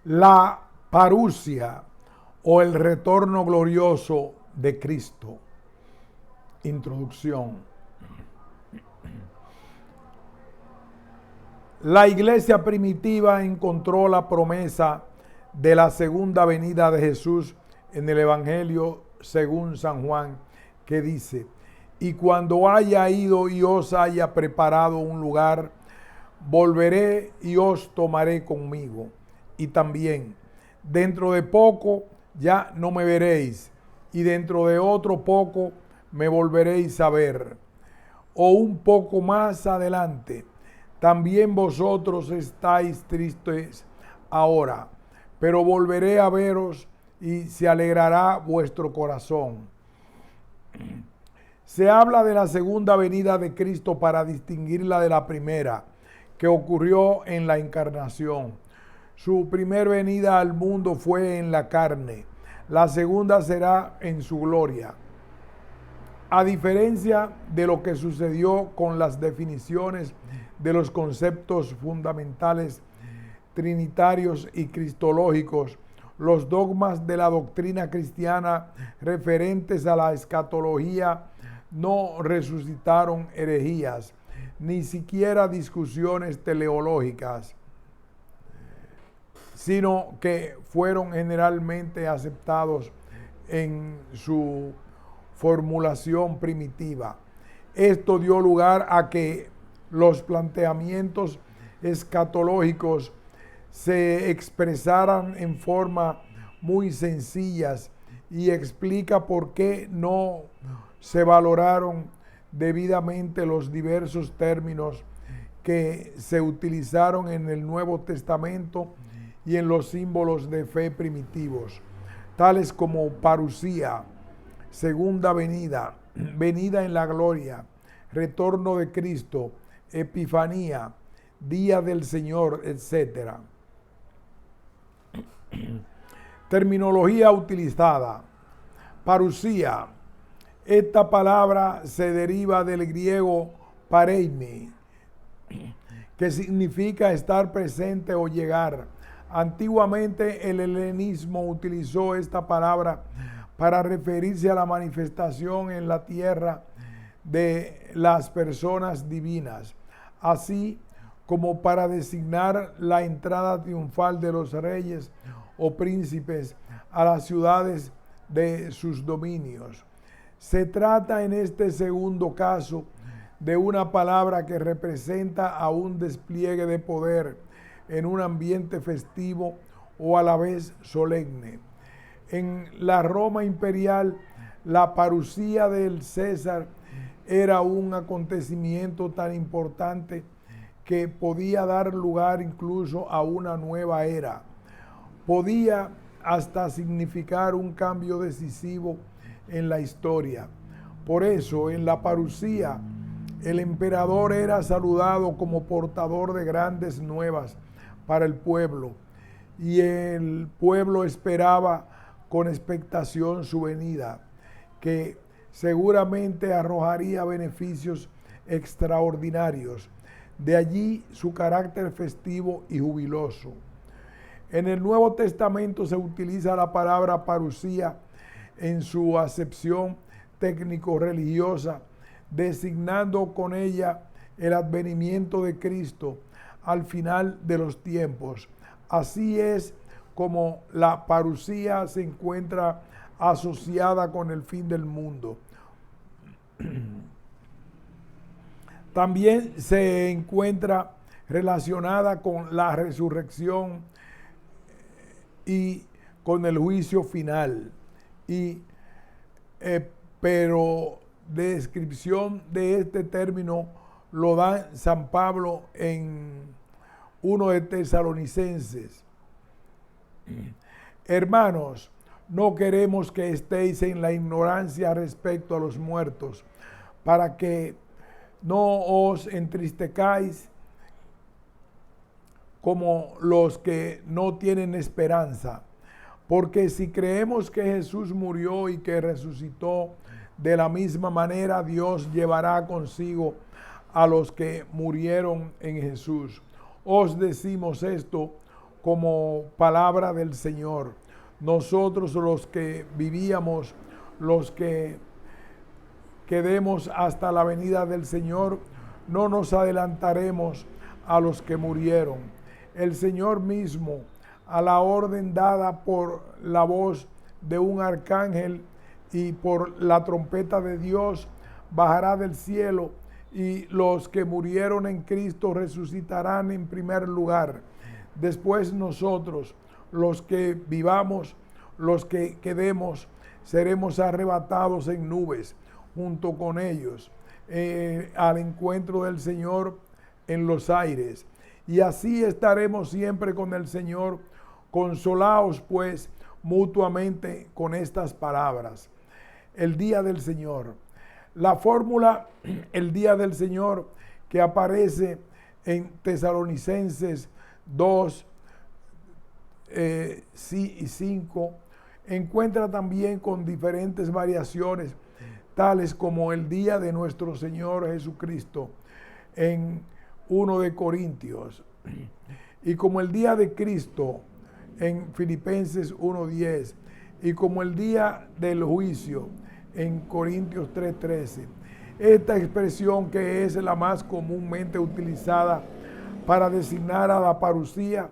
La parusia o el retorno glorioso de Cristo. Introducción. La iglesia primitiva encontró la promesa de la segunda venida de Jesús en el Evangelio según San Juan, que dice: y cuando haya ido y os haya preparado un lugar, volveré y os tomaré conmigo. Y también, dentro de poco ya no me veréis, y dentro de otro poco me volveréis a ver. O un poco más adelante, también vosotros estáis tristes ahora, pero volveré a veros y se alegrará vuestro corazón. Se habla de la segunda venida de Cristo para distinguirla de la primera, que ocurrió en la encarnación. Su primer venida al mundo fue en la carne, la segunda será en su gloria. A diferencia de lo que sucedió con las definiciones de los conceptos fundamentales trinitarios y cristológicos, los dogmas de la doctrina cristiana referentes a la escatología no resucitaron herejías, ni siquiera discusiones teleológicas, sino que fueron generalmente aceptados en su formulación primitiva. Esto dio lugar a que los planteamientos escatológicos se expresaran en forma muy sencillas y explica por qué no se valoraron debidamente los diversos términos que se utilizaron en el Nuevo Testamento y en los símbolos de fe primitivos, tales como parusía, segunda venida, venida en la gloria, retorno de Cristo, epifanía, día del Señor, etc. Terminología utilizada. Parusía. Esta palabra se deriva del griego pareimi, que significa estar presente o llegar. Antiguamente el helenismo utilizó esta palabra para referirse a la manifestación en la tierra de las personas divinas, así como para designar la entrada triunfal de los reyes o príncipes a las ciudades de sus dominios. Se trata en este segundo caso de una palabra que representa a un despliegue de poder en un ambiente festivo o a la vez solemne. En la Roma imperial, la parusía del César era un acontecimiento tan importante que podía dar lugar incluso a una nueva era. Podía hasta significar un cambio decisivo en la historia. Por eso, en la parusía, el emperador era saludado como portador de grandes nuevas para el pueblo, y el pueblo esperaba con expectación su venida, que seguramente arrojaría beneficios extraordinarios. De allí su carácter festivo y jubiloso. En el Nuevo Testamento se utiliza la palabra parusía en su acepción técnico-religiosa, designando con ella el advenimiento de Cristo al final de los tiempos. Así es como la parusía se encuentra asociada con el fin del mundo. También se encuentra relacionada con la resurrección y con el juicio final. Pero descripción de este término lo da San Pablo en 1 de Tesalonicenses. Hermanos, no queremos que estéis en la ignorancia respecto a los muertos, para que no os entristezcáis como los que no tienen esperanza. Porque si creemos que Jesús murió y que resucitó, de la misma manera Dios llevará consigo a los que murieron en Jesús. Os decimos esto como palabra del Señor. Nosotros los que vivíamos, los que quedemos hasta la venida del Señor, no nos adelantaremos a los que murieron. El Señor mismo, a la orden dada por la voz de un arcángel y por la trompeta de Dios, bajará del cielo, y los que murieron en Cristo resucitarán en primer lugar. Después nosotros, los que vivamos, los que quedemos, seremos arrebatados en nubes junto con ellos al encuentro del Señor en los aires. Y así estaremos siempre con el Señor. Consolaos pues mutuamente con estas palabras. El día del Señor. La fórmula, el día del Señor, que aparece en Tesalonicenses 2 y 5, encuentra también con diferentes variaciones, tales como el día de nuestro Señor Jesucristo en 1 de Corintios, y como el día de Cristo en Filipenses 1:10, y como el día del juicio en Corintios 3:13. Esta expresión, que es la más comúnmente utilizada para designar a la parusía,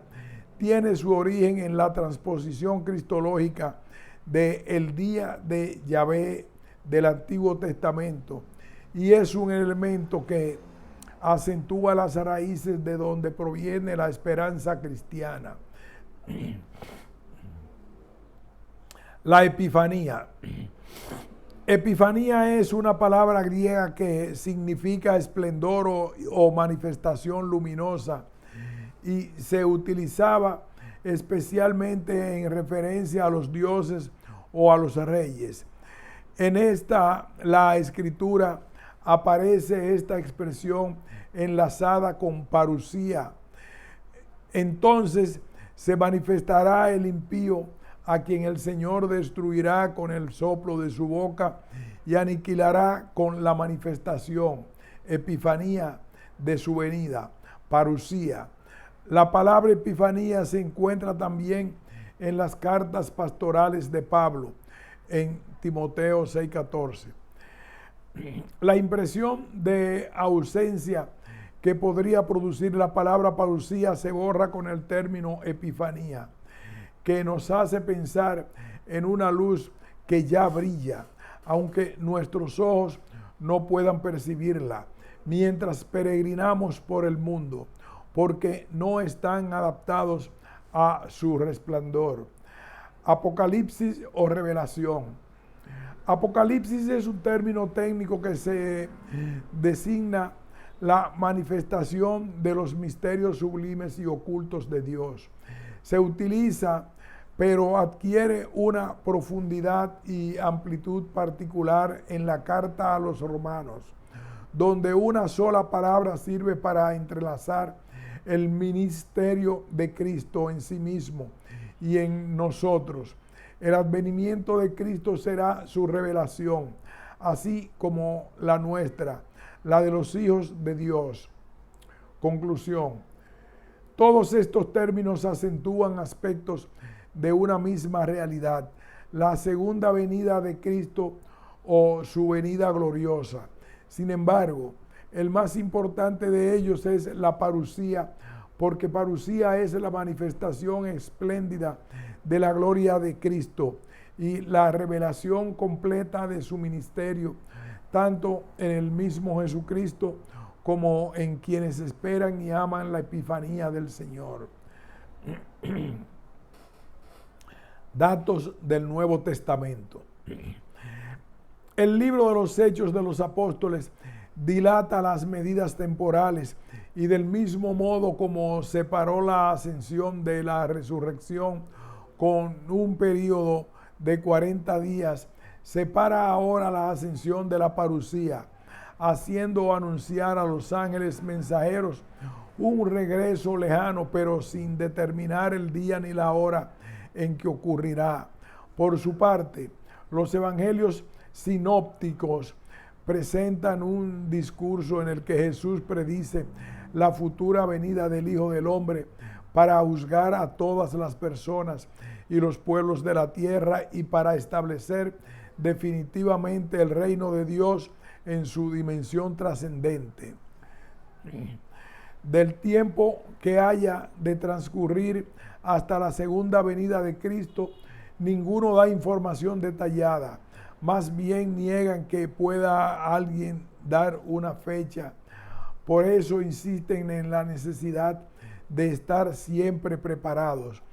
tiene su origen en la transposición cristológica del día de Yahvé del Antiguo Testamento, y es un elemento que acentúa las raíces de donde proviene la esperanza cristiana. La Epifanía. Epifanía es una palabra griega que significa esplendor o manifestación luminosa, y se utilizaba especialmente en referencia a los dioses o a los reyes. En la escritura aparece esta expresión enlazada con parusía. Entonces se manifestará el impío, a quien el Señor destruirá con el soplo de su boca y aniquilará con la manifestación, epifanía, de su venida, parusía. La palabra epifanía se encuentra también en las cartas pastorales de Pablo, en Timoteo 6:14. La impresión de ausencia que podría producir la palabra parusía se borra con el término epifanía, que nos hace pensar en una luz que ya brilla, aunque nuestros ojos no puedan percibirla, mientras peregrinamos por el mundo, porque no están adaptados a su resplandor. Apocalipsis o revelación. Apocalipsis es un término técnico que se designa la manifestación de los misterios sublimes y ocultos de Dios. Se utiliza, pero adquiere una profundidad y amplitud particular en la carta a los romanos, donde una sola palabra sirve para entrelazar el ministerio de Cristo en sí mismo y en nosotros. El advenimiento de Cristo será su revelación, así como la nuestra, la de los hijos de Dios. Conclusión. Todos estos términos acentúan aspectos de una misma realidad: la segunda venida de Cristo o su venida gloriosa. Sin embargo, el más importante de ellos es la parusía, porque parusía es la manifestación espléndida de la gloria de Cristo y la revelación completa de su ministerio, tanto en el mismo Jesucristo como en quienes esperan y aman la epifanía del Señor. Datos del Nuevo Testamento. El libro de los Hechos de los Apóstoles dilata las medidas temporales, y del mismo modo como separó la ascensión de la resurrección con un periodo de 40 días, separa ahora la ascensión de la parusía, haciendo anunciar a los ángeles mensajeros un regreso lejano, pero sin determinar el día ni la hora en que ocurrirá. Por su parte, los evangelios sinópticos presentan un discurso en el que Jesús predice la futura venida del Hijo del Hombre para juzgar a todas las personas y los pueblos de la tierra y para establecer definitivamente el reino de Dios en su dimensión trascendente. Del tiempo que haya de transcurrir hasta la segunda venida de Cristo, ninguno da información detallada. Más bien niegan que pueda alguien dar una fecha. Por eso insisten en la necesidad de estar siempre preparados.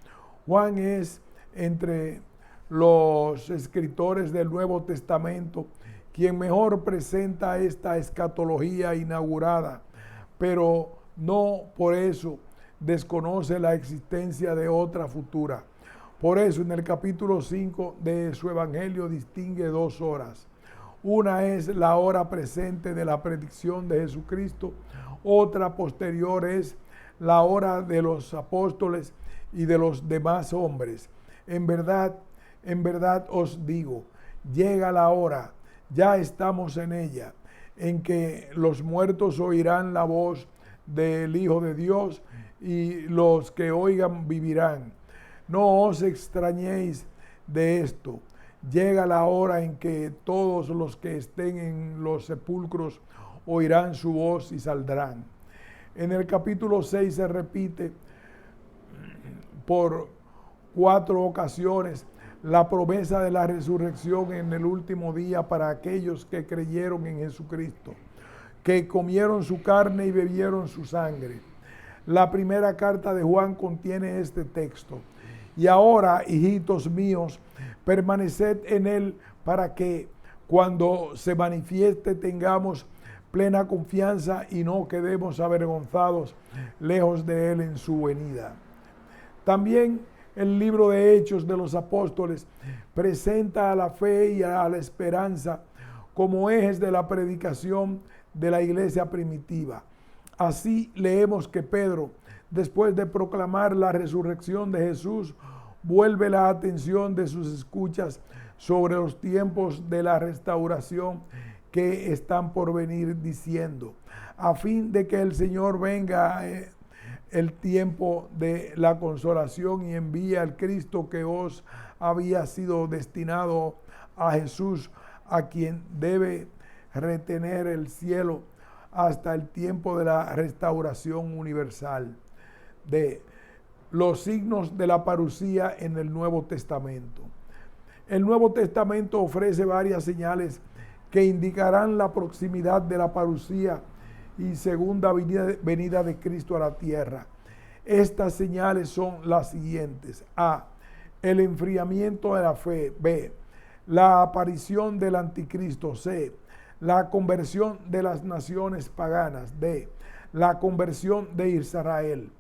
Juan es entre los escritores del Nuevo Testamento quien mejor presenta esta escatología inaugurada, pero no por eso desconoce la existencia de otra futura. Por eso en el capítulo 5 de su evangelio distingue dos horas. Una es la hora presente de la predicción de Jesucristo, otra posterior es la hora de los apóstoles y de los demás hombres. En verdad os digo, llega la hora, ya estamos en ella, en que los muertos oirán la voz del Hijo de Dios y los que oigan vivirán. No os extrañéis de esto. Llega la hora en que todos los que estén en los sepulcros oirán su voz y saldrán. En el capítulo 6 se repite por 4 ocasiones la promesa de la resurrección en el último día para aquellos que creyeron en Jesucristo, que comieron su carne y bebieron su sangre. La primera carta de Juan contiene este texto. Y ahora, hijitos míos, permaneced en él para que cuando se manifieste tengamos plena confianza y no quedemos avergonzados lejos de él en su venida. También el libro de Hechos de los Apóstoles presenta a la fe y a la esperanza como ejes de la predicación de la iglesia primitiva. Así leemos que Pedro, después de proclamar la resurrección de Jesús, vuelve la atención de sus escuchas sobre los tiempos de la restauración que están por venir, diciendo, a fin de que el Señor venga el tiempo de la consolación y envíe al Cristo que os había sido destinado, a Jesús, a quien debe retener el cielo hasta el tiempo de la restauración universal. De los signos de la parucía en el Nuevo Testamento. El Nuevo Testamento ofrece varias señales que indicarán la proximidad de la parucía y segunda venida de Cristo a la tierra. Estas señales son las siguientes: A. El enfriamiento de la fe. B. La aparición del anticristo. C. La conversión de las naciones paganas. D. La conversión de Israel.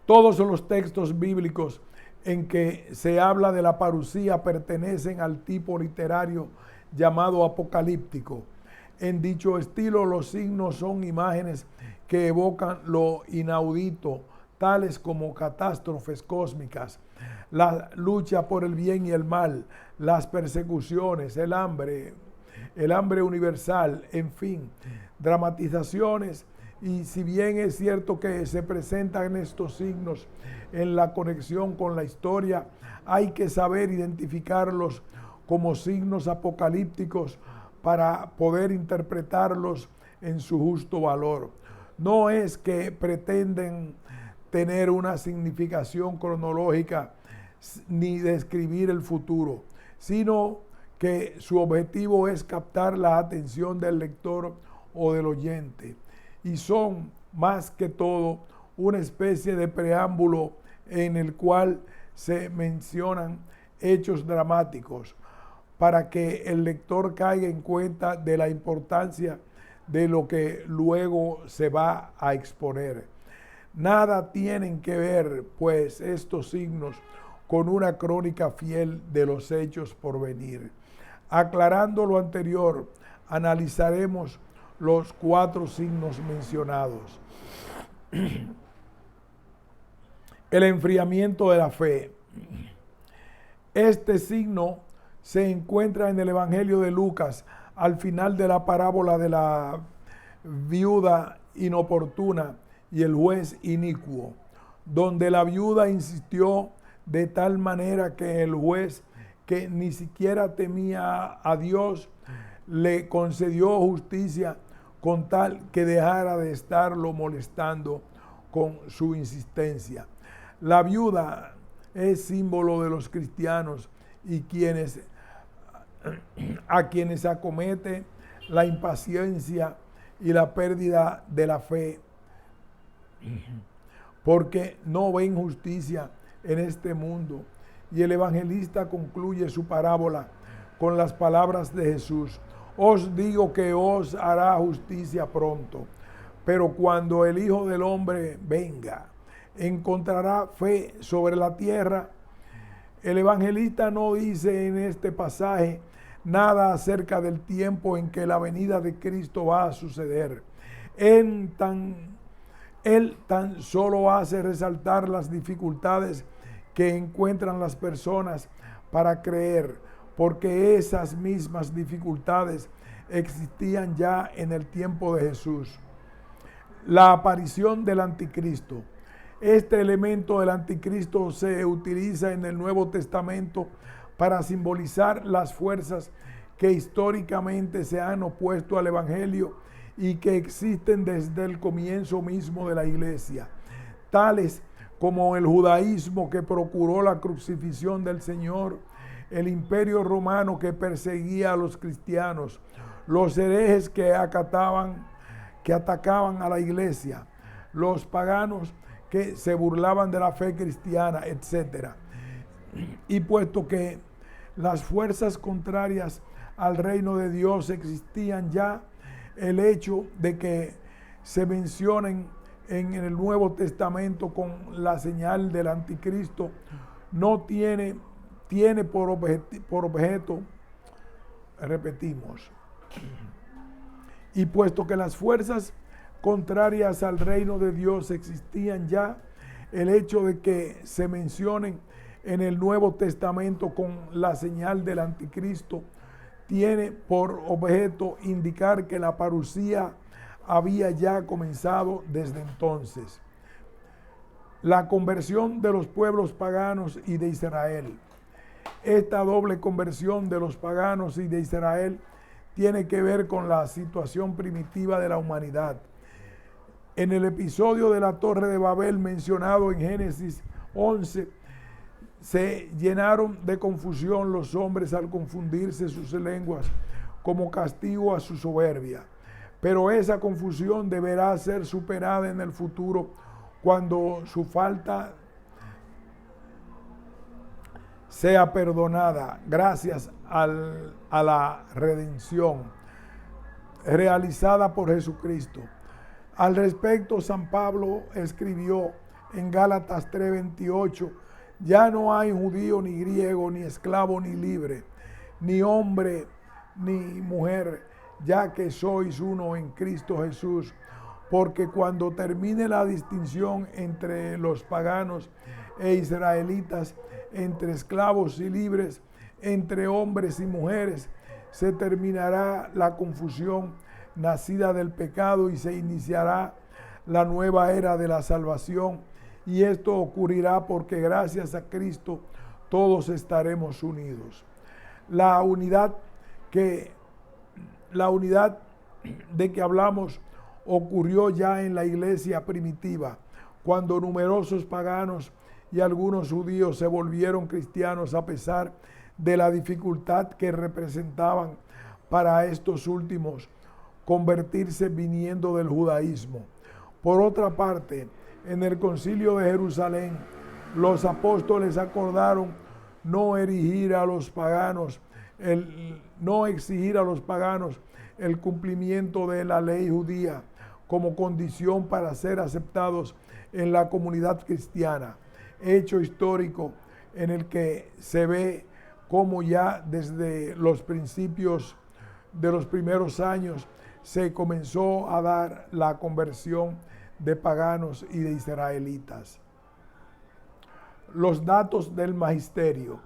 Todos los textos bíblicos en que se habla de la parucía pertenecen al tipo literario llamado apocalíptico. En dicho estilo, los signos son imágenes que evocan lo inaudito, tales como catástrofes cósmicas, la lucha por el bien y el mal, las persecuciones, el hambre universal, en fin, dramatizaciones. Y si bien es cierto que se presentan estos signos en la conexión con la historia, hay que saber identificarlos como signos apocalípticos para poder interpretarlos en su justo valor. No es que pretenden tener una significación cronológica ni describir el futuro, sino que su objetivo es captar la atención del lector o del oyente. Y son, más que todo, una especie de preámbulo en el cual se mencionan hechos dramáticos para que el lector caiga en cuenta de la importancia de lo que luego se va a exponer. Nada tienen que ver, pues, estos signos con una crónica fiel de los hechos por venir. Aclarando lo anterior, analizaremos los 4 signos mencionados. El enfriamiento de la fe. Este signo se encuentra en el Evangelio de Lucas, al final de la parábola de la viuda inoportuna, y el juez inicuo, donde la viuda insistió de tal manera que el juez, que ni siquiera temía a Dios, le concedió justicia con tal que dejara de estarlo molestando con su insistencia. La viuda es símbolo de los cristianos y a quienes acomete la impaciencia y la pérdida de la fe, porque no ven justicia en este mundo. Y el evangelista concluye su parábola con las palabras de Jesús: os digo que os hará justicia pronto, pero cuando el Hijo del Hombre venga, ¿encontrará fe sobre la tierra? El evangelista no dice en este pasaje nada acerca del tiempo en que la venida de Cristo va a suceder. Él tan solo hace resaltar las dificultades que encuentran las personas para creer, porque esas mismas dificultades existían ya en el tiempo de Jesús. La aparición del anticristo. Este elemento del anticristo se utiliza en el Nuevo Testamento para simbolizar las fuerzas que históricamente se han opuesto al Evangelio y que existen desde el comienzo mismo de la iglesia, tales como el judaísmo que procuró la crucifixión del Señor, el imperio romano que perseguía a los cristianos, los herejes que atacaban a la iglesia, los paganos que se burlaban de la fe cristiana, etc. Y puesto que las fuerzas contrarias al reino de Dios existían ya, el hecho de que se mencionen en el Nuevo Testamento con la señal del anticristo no tiene por objeto, repetimos, y puesto que las fuerzas contrarias al reino de Dios existían ya, el hecho de que se mencionen en el Nuevo Testamento con la señal del anticristo tiene por objeto indicar que la parusía había ya comenzado desde entonces. La conversión de los pueblos paganos y de Israel. Esta doble conversión de los paganos y de Israel tiene que ver con la situación primitiva de la humanidad. En el episodio de la Torre de Babel mencionado en Génesis 11, se llenaron de confusión los hombres al confundirse sus lenguas como castigo a su soberbia. Pero esa confusión deberá ser superada en el futuro cuando su falta sea perdonada gracias a la redención realizada por Jesucristo. Al respecto, San Pablo escribió en Gálatas 3:28: ya no hay judío ni griego, ni esclavo ni libre, ni hombre ni mujer, ya que sois uno en Cristo Jesús. Porque cuando termine la distinción entre los paganos e israelitas, entre esclavos y libres, entre hombres y mujeres, se terminará la confusión nacida del pecado y se iniciará la nueva era de la salvación. Y esto ocurrirá porque gracias a Cristo todos estaremos unidos. La unidad de que hablamos ocurrió ya en la iglesia primitiva, cuando numerosos paganos y algunos judíos se volvieron cristianos a pesar de la dificultad que representaban para estos últimos convertirse viniendo del judaísmo. Por otra parte, en el concilio de Jerusalén, los apóstoles acordaron no exigir a los paganos el cumplimiento de la ley judía como condición para ser aceptados en la comunidad cristiana, hecho histórico en el que se ve cómo ya desde los principios de los primeros años se comenzó a dar la conversión de paganos y de israelitas. Los datos del magisterio.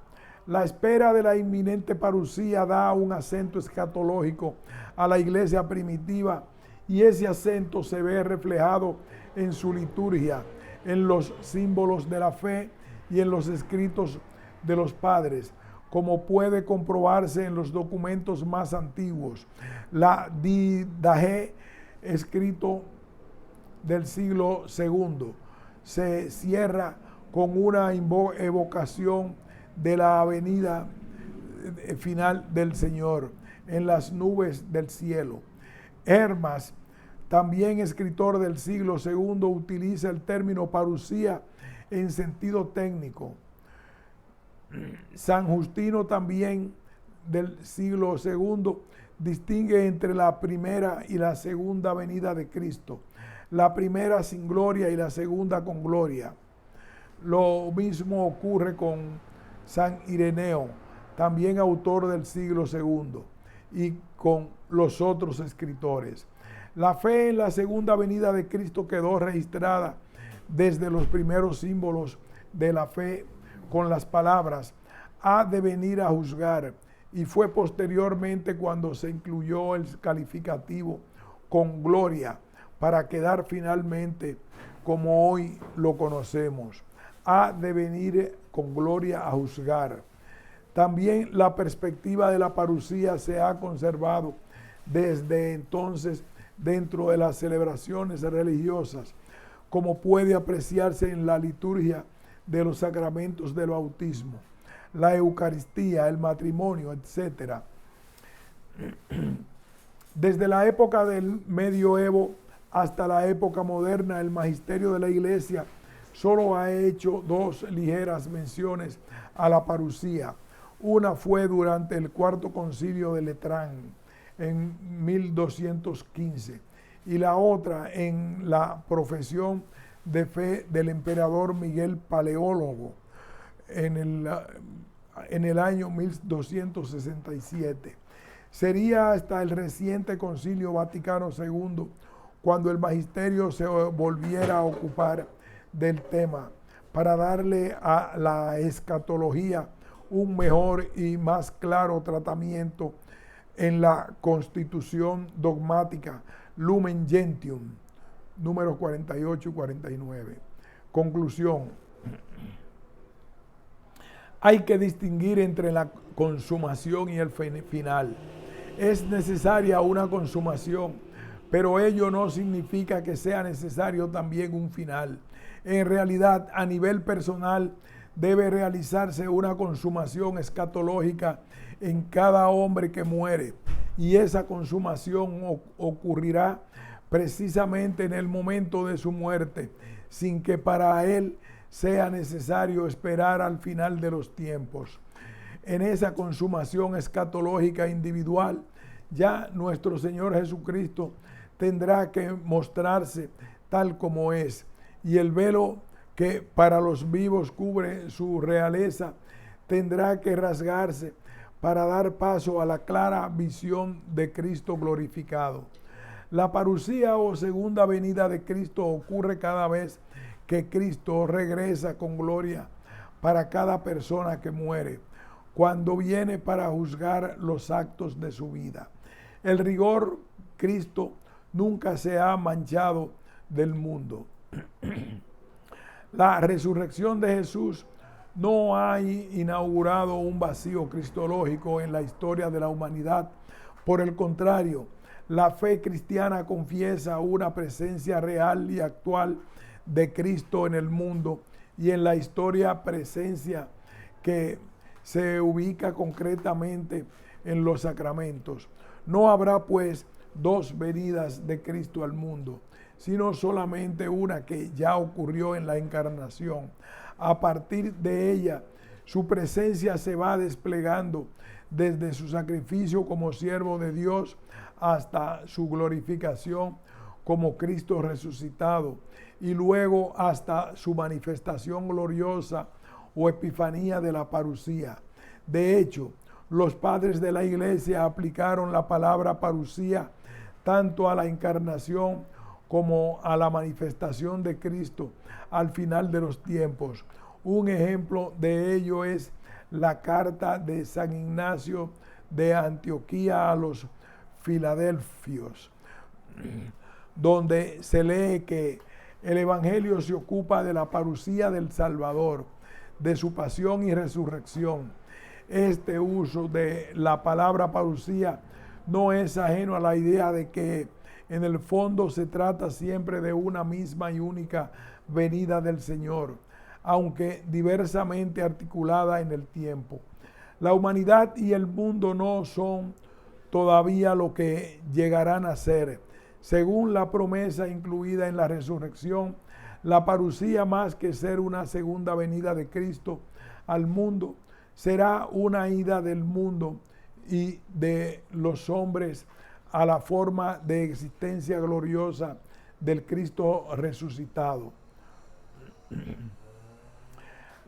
La espera de la inminente parusía da un acento escatológico a la iglesia primitiva y ese acento se ve reflejado en su liturgia, en los símbolos de la fe y en los escritos de los padres, como puede comprobarse en los documentos más antiguos. La Didache, escrito del siglo II, se cierra con una evocación de la venida final del Señor en las nubes del cielo. Hermas, también escritor del siglo II, utiliza el término parusía en sentido técnico. San Justino, también del siglo II, distingue entre la primera y la segunda venida de Cristo, la primera sin gloria y la segunda con gloria. Lo mismo ocurre con San Ireneo, también autor del siglo II, y con los otros escritores. La fe en la segunda venida de Cristo quedó registrada desde los primeros símbolos de la fe con las palabras "ha de venir a juzgar", y fue posteriormente cuando se incluyó el calificativo "con gloria" para quedar finalmente como hoy lo conocemos. Ha de venir con gloria a juzgar. También la perspectiva de la parusía se ha conservado desde entonces dentro de las celebraciones religiosas, como puede apreciarse en la liturgia de los sacramentos del bautismo, la Eucaristía, el matrimonio, etc. Desde la época del medioevo hasta la época moderna, el magisterio de la Iglesia solo ha hecho dos ligeras menciones a la parusía. Una fue durante el Cuarto Concilio de Letrán en 1215 y la otra en la profesión de fe del emperador Miguel Paleólogo en el año 1267. Sería hasta el reciente Concilio Vaticano II cuando el magisterio se volviera a ocupar del tema para darle a la escatología un mejor y más claro tratamiento en la Constitución Dogmática Lumen Gentium, números 48 y 49. Conclusión. Hay que distinguir entre la consumación y el final. Es necesaria una consumación, pero ello no significa que sea necesario también un final. En realidad, a nivel personal, debe realizarse una consumación escatológica en cada hombre que muere, y esa consumación ocurrirá precisamente en el momento de su muerte, sin que para él sea necesario esperar al final de los tiempos. En esa consumación escatológica individual, ya nuestro Señor Jesucristo tendrá que mostrarse tal como es, y el velo que para los vivos cubre su realeza tendrá que rasgarse para dar paso a la clara visión de Cristo glorificado. La parusía o segunda venida de Cristo ocurre cada vez que Cristo regresa con gloria para cada persona que muere, cuando viene para juzgar los actos de su vida. El rigor Cristo nunca se ha manchado del mundo. La resurrección de Jesús no ha inaugurado un vacío cristológico en la historia de la humanidad. Por el contrario, la fe cristiana confiesa una presencia real y actual de Cristo en el mundo y en la historia, presencia que se ubica concretamente en los sacramentos. No habrá pues dos venidas de Cristo al mundo, sino solamente una que ya ocurrió en la encarnación. A partir de ella, su presencia se va desplegando desde su sacrificio como siervo de Dios hasta su glorificación como Cristo resucitado, y luego hasta su manifestación gloriosa o epifanía de la parusía. De hecho, los padres de la Iglesia aplicaron la palabra parusía tanto a la encarnación como a la manifestación de Cristo al final de los tiempos. Un ejemplo de ello es la carta de San Ignacio de Antioquía a los filadelfios, donde se lee que el Evangelio se ocupa de la parusía del Salvador, de su pasión y resurrección. Este uso de la palabra parusía no es ajeno a la idea de que en el fondo se trata siempre de una misma y única venida del Señor, aunque diversamente articulada en el tiempo. La humanidad y el mundo no son todavía lo que llegarán a ser. Según la promesa incluida en la resurrección, la parusía, más que ser una segunda venida de Cristo al mundo, será una ida del mundo y de los hombres a la forma de existencia gloriosa del Cristo resucitado.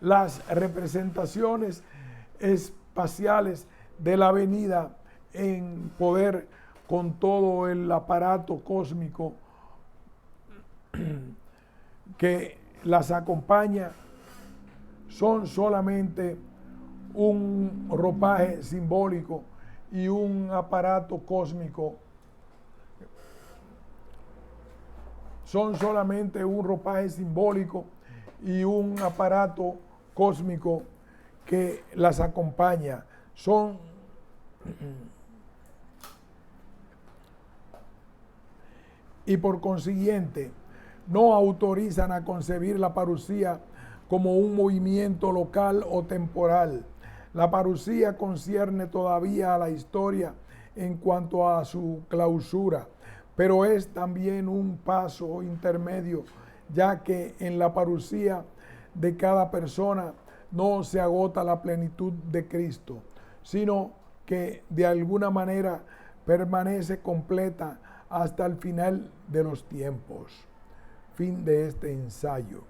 Las representaciones espaciales de la venida en poder con todo el aparato cósmico que las acompaña son solamente un ropaje simbólico y un aparato cósmico. Son solamente un ropaje simbólico y un aparato cósmico que las acompaña. Y por consiguiente no autorizan a concebir la parusía como un movimiento local o temporal. La parusía concierne todavía a la historia en cuanto a su clausura, pero es también un paso intermedio, ya que en la parusía de cada persona no se agota la plenitud de Cristo, sino que de alguna manera permanece completa hasta el final de los tiempos. Fin de este ensayo.